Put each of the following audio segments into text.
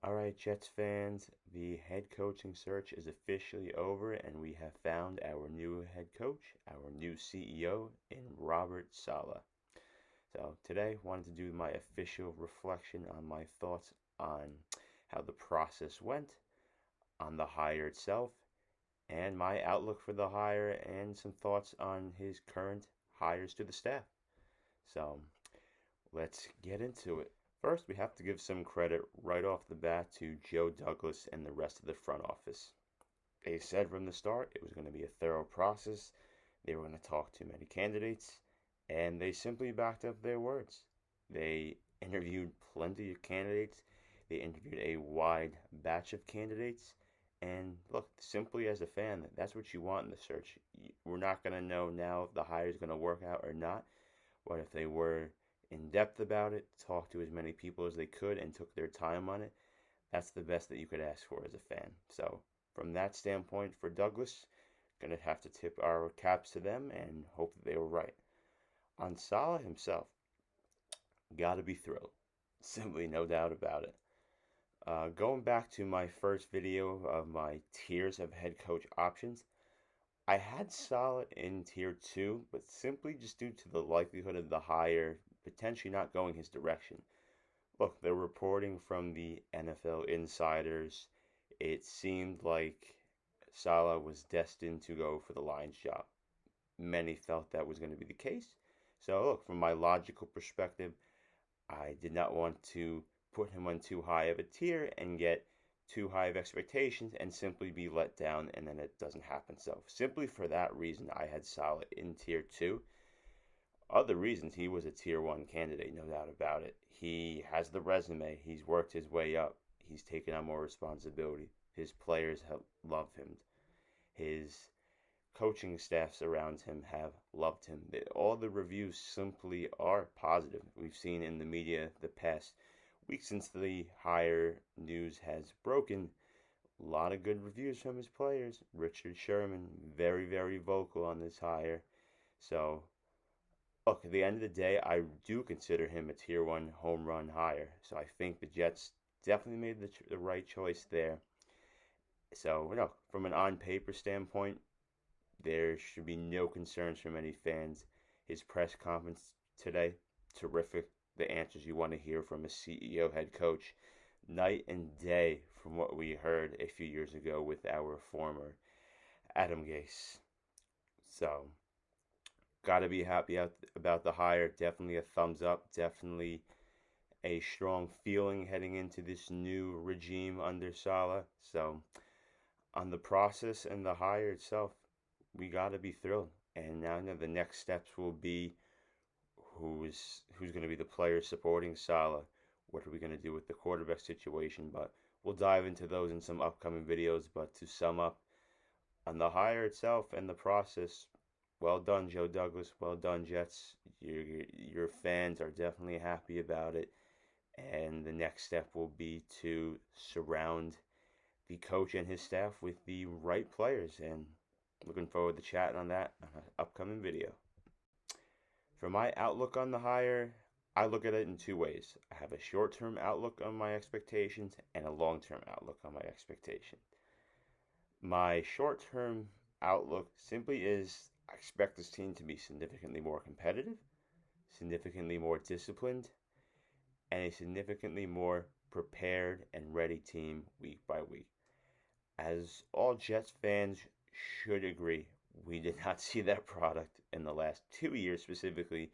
All right, Jets fans, the head coaching search is officially over, and we have found our new head coach, our new CEO, in Robert Saleh. So today, I wanted to do my official reflection on my thoughts on how the process went, on the hire itself, and my outlook for the hire, and some thoughts on his current hires to the staff. So let's get into it. First, we have to give some credit right off the bat to Joe Douglas and the rest of the front office. They said from the start it was going to be a thorough process. They were going to talk to many candidates, and they simply backed up their words. They interviewed plenty of candidates. They interviewed a wide batch of candidates. And look, simply as a fan, that's what you want in the search. We're not going to know now if the hire is going to work out or not. But if they were in depth about it, talked to as many people as they could, and took their time on it, that's the best that you could ask for as a fan. So, from that standpoint, for Douglas, gonna have to tip our caps to them and hope that they were right. On Saleh himself, gotta be thrilled. Simply no doubt about it. Going back to my first video of my tiers of head coach options, I had Saleh in tier 2, but simply just due to the likelihood of the hire potentially not going his direction. Look, the reporting from the NFL insiders, it seemed like Saleh was destined to go for the Lions job. Many felt that was going to be the case. So, look, from my logical perspective, I did not want to put him on too high of a tier and get too high of expectations and simply be let down and then it doesn't happen. So, simply for that reason, I had Saleh in tier 2. Other reasons, he was a tier 1 candidate, no doubt about it. He has the resume, he's worked his way up, he's taken on more responsibility. His players have loved him. His coaching staffs around him have loved him. All the reviews simply are positive. We've seen in the media the past week since the hire news has broken, a lot of good reviews from his players. Richard Sherman, very, very vocal on this hire. So, look, at the end of the day, I do consider him a tier 1 home run hire. So I think the Jets definitely made the right choice there. So, from an on paper standpoint, there should be no concerns from any fans. His press conference today, terrific. The answers you want to hear from a CEO head coach. Night and day from what we heard a few years ago with our former Adam Gase. So, got to be happy about the hire. Definitely a thumbs up. Definitely a strong feeling heading into this new regime under Saleh. So, on the process and the hire itself, we got to be thrilled. And now the next steps will be who's going to be the players supporting Saleh. What are we going to do with the quarterback situation? But we'll dive into those in some upcoming videos. But to sum up, on the hire itself and the process, well done, Joe Douglas. Well done, Jets. Your fans are definitely happy about it. And the next step will be to surround the coach and his staff with the right players. And looking forward to chatting on that on an upcoming video. For my outlook on the hire, I look at it in two ways. I have a short-term outlook on my expectations and a long-term outlook on my expectations. My short-term outlook simply is I expect this team to be significantly more competitive, significantly more disciplined, and a significantly more prepared and ready team week by week. As all Jets fans should agree, we did not see that product in the last 2 years specifically,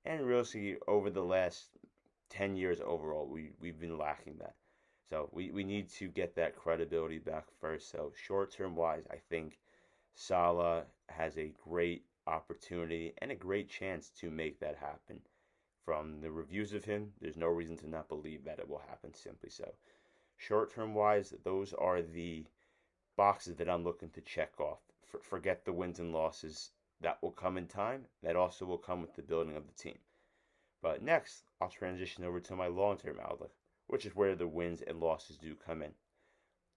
and really over the last 10 years overall, we've been lacking that. So we need to get that credibility back first. So short-term wise, I think Saleh has a great opportunity and a great chance to make that happen. From the reviews of him, there's no reason to not believe that it will happen simply so. Short-term wise, those are the boxes that I'm looking to check off. Forget the wins and losses. That will come in time. That also will come with the building of the team. But next, I'll transition over to my long-term outlook, which is where the wins and losses do come in.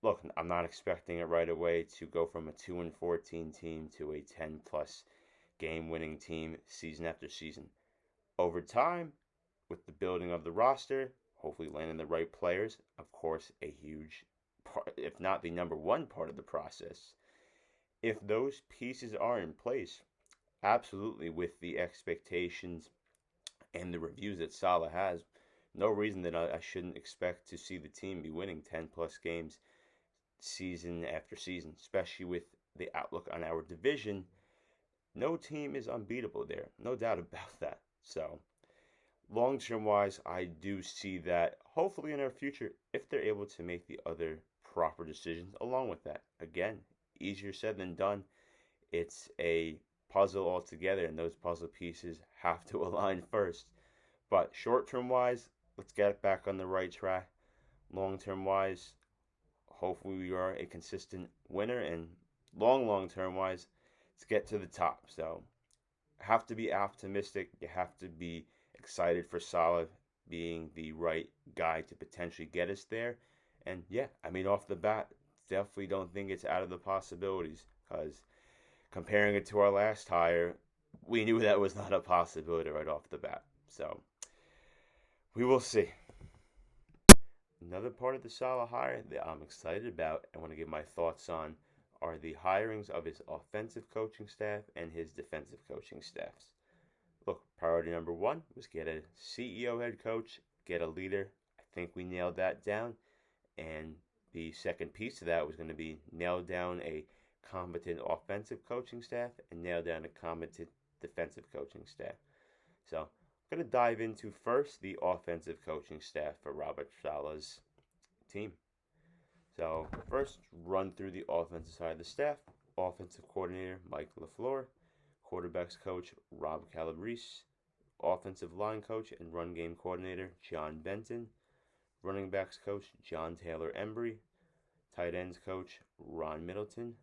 Look, I'm not expecting it right away to go from a 2-14 team to a 10+ game winning team season after season. Over time, with the building of the roster, hopefully landing the right players. Of course, a huge part, if not the number one part of the process. If those pieces are in place, absolutely with the expectations and the reviews that Saleh has, no reason that I shouldn't expect to see the team be winning 10 plus games season after season, especially with the outlook on our division. No team is unbeatable there, no doubt about that. So, long term wise, I do see that hopefully in our future, if they're able to make the other proper decisions along with that. Again, easier said than done. It's a puzzle altogether, and those puzzle pieces have to align first. But short term wise, let's get back on the right track. Long term wise, hopefully we are a consistent winner, and long term wise, let's get to the top. So have to be optimistic. You have to be excited for Saleh being the right guy to potentially get us there. And yeah, I mean, off the bat, definitely don't think it's out of the possibilities because comparing it to our last hire, we knew that was not a possibility right off the bat. So we will see. Another part of the Saleh hire that I'm excited about and want to give my thoughts on are the hirings of his offensive coaching staff and his defensive coaching staffs. Look, priority number one was get a CEO head coach, get a leader. I think we nailed that down. And the second piece of that was going to be nail down a competent offensive coaching staff and nail down a competent defensive coaching staff. So I'm going to dive into first the offensive coaching staff for Robert Saleh's team. So first, run through the offensive side of the staff. Offensive coordinator Mike LaFleur, quarterbacks coach Rob Calabrese, offensive line coach and run game coordinator John Benton, running backs coach John Taylor Embry, tight ends coach Ron Middleton,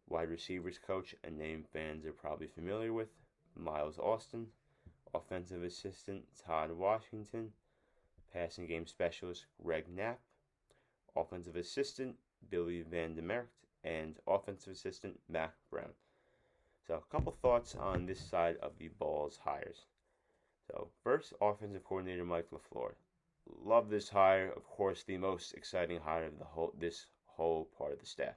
wide receivers coach, a name fans are probably familiar with, Miles Austin, offensive assistant Todd Washington, passing game specialist Greg Knapp, offensive assistant Billy Van Demerkt, and offensive assistant Mac Brown. So a couple thoughts on this side of the Balls hires. So first, offensive coordinator Mike LaFleur. Love this hire. Of course, the most exciting hire of this whole part of the staff.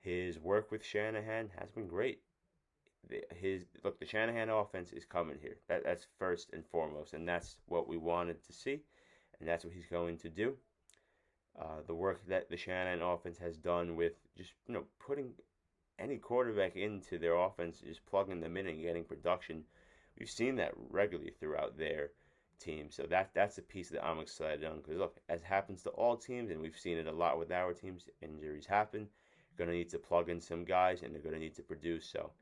His work with Shanahan has been great. The Shanahan offense is coming here. That's first and foremost, and that's what we wanted to see, and that's what he's going to do. The work that the Shanahan offense has done with just putting any quarterback into their offense, just plugging them in and getting production. We've seen that regularly throughout their team. So that's a piece that I'm excited on because look, as happens to all teams, and we've seen it a lot with our teams, injuries happen. You're going to need to plug in some guys, and they're going to need to produce. So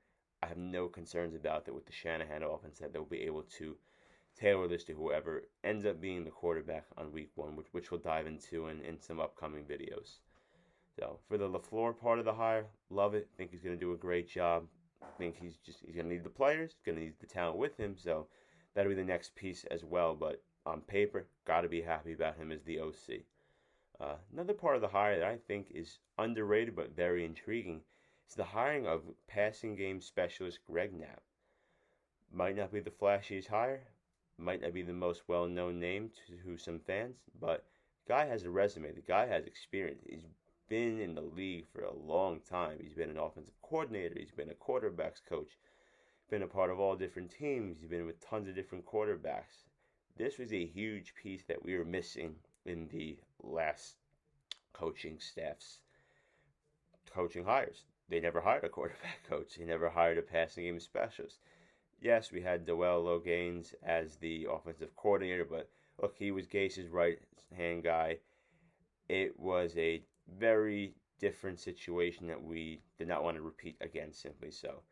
I have no concerns about that with the Shanahan offense that they'll be able to tailor this to whoever ends up being the quarterback on week one, which we'll dive into in some upcoming videos. So for the LaFleur part of the hire, love it. Think he's going to do a great job. Think he's going to need the players, going to need the talent with him. So that'll be the next piece as well. But on paper, got to be happy about him as the OC. Another part of the hire that I think is underrated but very intriguing is the hiring of passing game specialist Greg Knapp. Might not be the flashiest hire, might not be the most well-known name to some fans, but the guy has a resume. The guy has experience. He's been in the league for a long time. He's been an offensive coordinator. He's been a quarterbacks coach. Been a part of all different teams. He's been with tons of different quarterbacks. This was a huge piece that we were missing in the last coaching staff's coaching hires. They never hired a quarterback coach. They never hired a passing game specialist. Yes, we had Dewell Logains as the offensive coordinator, but look, he was Gase's right-hand guy. It was a very different situation that we did not want to repeat again, simply so.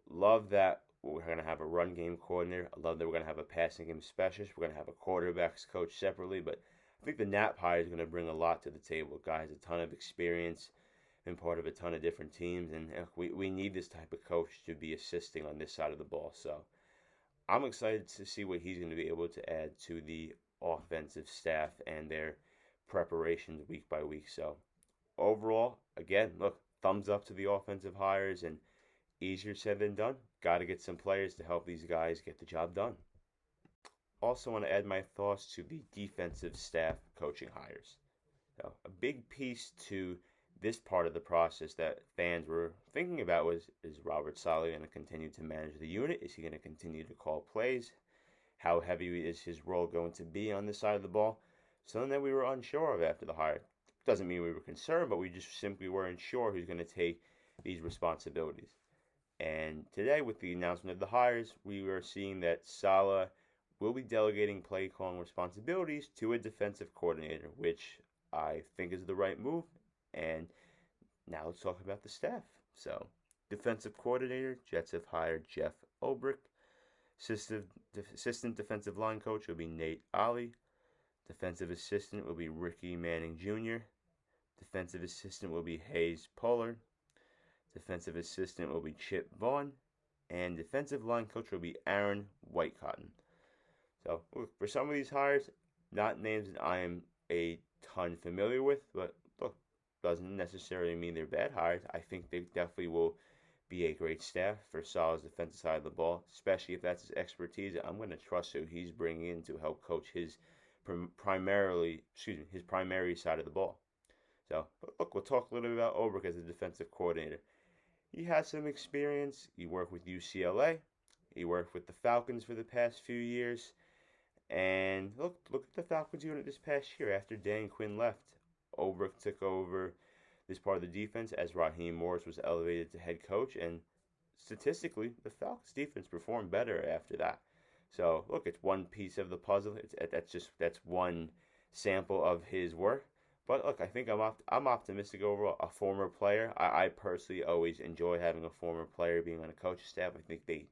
Love that we're going to have a run game coordinator. I love that we're going to have a passing game specialist. We're going to have a quarterbacks coach separately, but I think the Knapp hire is going to bring a lot to the table. Guy has a ton of experience, been part of a ton of different teams, and we need this type of coach to be assisting on this side of the ball. So I'm excited to see what he's going to be able to add to the offensive staff and their preparations week by week. So overall, again, look, thumbs up to the offensive hires, and easier said than done. Got to get some players to help these guys get the job done. also want to add my thoughts to the defensive staff coaching hires. So, a big piece to this part of the process that fans were thinking about was, is Robert Saleh going to continue to manage the unit? Is he going to continue to call plays? How heavy is his role going to be on this side of the ball? Something that we were unsure of after the hire. Doesn't mean we were concerned, but we just simply weren't sure who's going to take these responsibilities. And today, with the announcement of the hires, we are seeing that Saleh will be delegating play calling responsibilities to a defensive coordinator, which I think is the right move. And now let's talk about the staff. So, defensive coordinator, Jets have hired Jeff Ulbrich. Assistant defensive line coach will be Nate Ollie. Defensive assistant will be Ricky Manning Jr. Defensive assistant will be Hayes Pollard. Defensive assistant will be Chip Vaughn. And defensive line coach will be Aaron Whitecotton. So, look, for some of these hires, not names that I am a ton familiar with, but look, doesn't necessarily mean they're bad hires. I think they definitely will be a great staff for Saleh's defensive side of the ball, especially if that's his expertise. I'm going to trust who he's bringing in to help coach his primary side of the ball. So, look, we'll talk a little bit about Ulbrich as a defensive coordinator. He has some experience. He worked with UCLA. He worked with the Falcons for the past few years. And look at the Falcons unit this past year. After Dan Quinn left, Ulbrich took over this part of the defense as Raheem Morris was elevated to head coach. And statistically, the Falcons defense performed better after that. So look, it's one piece of the puzzle. That's one sample of his work. But look, I think I'm optimistic overall. A former player, I personally always enjoy having a former player being on a coaching staff. I think they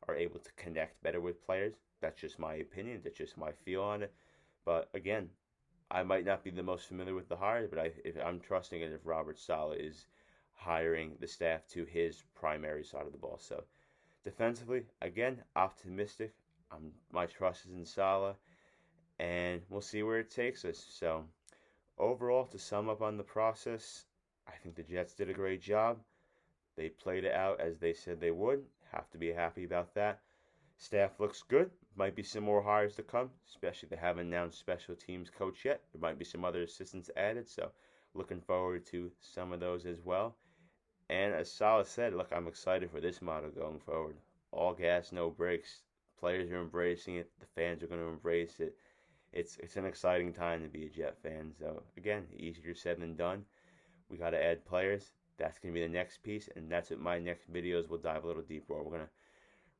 are able to connect better with players. That's just my opinion. That's just my feel on it. But again, I might not be the most familiar with the hires, but I'm trusting it if Robert Saleh is hiring the staff to his primary side of the ball. So defensively, again, optimistic. My trust is in Saleh, and we'll see where it takes us. So overall, to sum up on the process, I think the Jets did a great job. They played it out as they said they would. Have to be happy about that. Staff looks good. Might be some more hires to come, especially they haven't announced special teams coach yet. There might be some other assistants added, so looking forward to some of those as well. And as Saleh said, look, I'm excited for this motto going forward. All gas, no brakes. Players are embracing it. The fans are going to embrace it. It's an exciting time to be a Jet fan. So again, easier said than done. We got to add players. That's going to be the next piece, and that's what my next videos will dive a little deeper. We're going to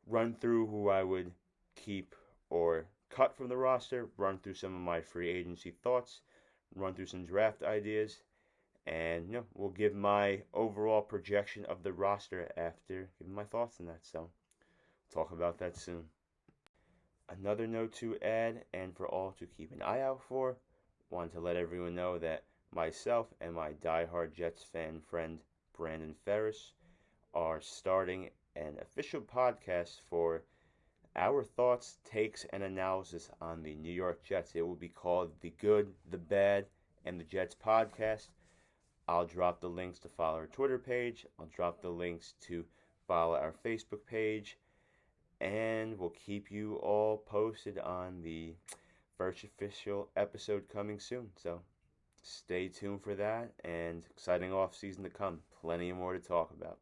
run through who I would keep or cut from the roster, run through some of my free agency thoughts, run through some draft ideas, and we'll give my overall projection of the roster after giving my thoughts on that. So, we'll talk about that soon. Another note to add, and for all to keep an eye out for, want to let everyone know that myself and my diehard Jets fan friend Brandon Ferris are starting an official podcast for our thoughts, takes, and analysis on the New York Jets. It will be called The Good, the Bad, and the Jets Podcast. I'll drop the links to follow our Twitter page. I'll drop the links to follow our Facebook page. And we'll keep you all posted on the first official episode coming soon. So stay tuned for that, and exciting off season to come. Plenty more to talk about.